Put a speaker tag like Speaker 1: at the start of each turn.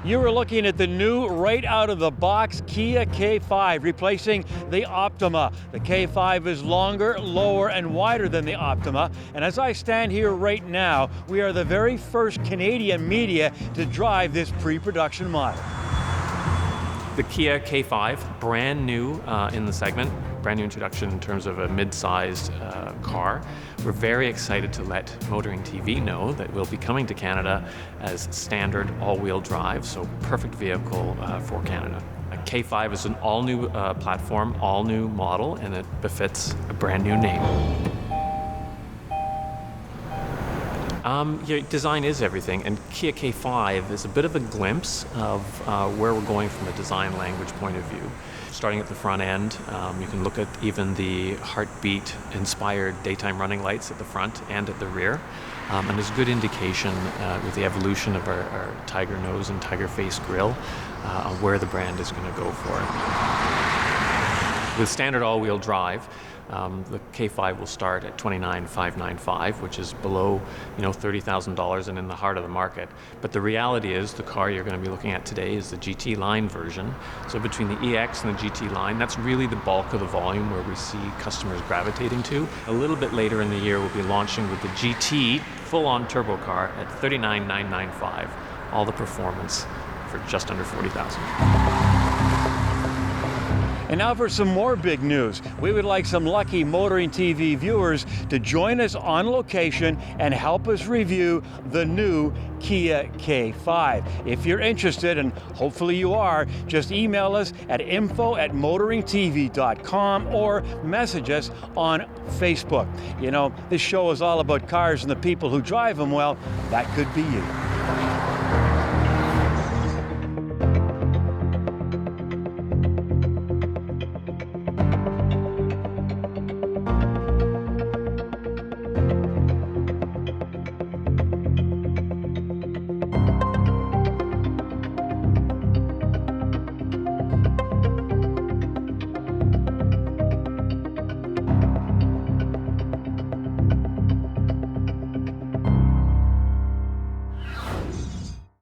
Speaker 1: You are looking at the new, right out of the box Kia K5, replacing the Optima. The K5 is longer, lower, and wider than the Optima. And as I stand here right now, we are the very first Canadian media to drive this pre-production model.
Speaker 2: The Kia K5, brand new in the segment, brand new introduction in terms of a mid-sized car. We're very excited to let Motoring TV know that we'll be coming to Canada as standard all-wheel drive, so perfect vehicle for Canada. A K5 is an all-new platform, all-new model, and it befits a brand new name. Design is everything, and Kia K5 is a bit of a glimpse of where we're going from a design language point of view. Starting at the front end, you can look at even the heartbeat-inspired daytime running lights at the front and at the rear. And there's good indication with the evolution of our tiger nose and tiger face grille on where the brand is going to go for it. With standard all-wheel drive, the K5 will start at $29,595, which is below, $30,000 and in the heart of the market. But the reality is, the car you're going to be looking at today is the GT line version. So between the EX and the GT line, that's really the bulk of the volume where we see customers gravitating to. A little bit later in the year, we'll be launching with the GT full-on turbo car at $39,995. All the performance for just under $40,000.
Speaker 1: And now for some more big news. We would like some lucky Motoring TV viewers to join us on location and help us review the new Kia K5. If you're interested, and hopefully you are, just email us at info@motoringtv.com or message us on Facebook. This show is all about cars and the people who drive them. Well, that could be you.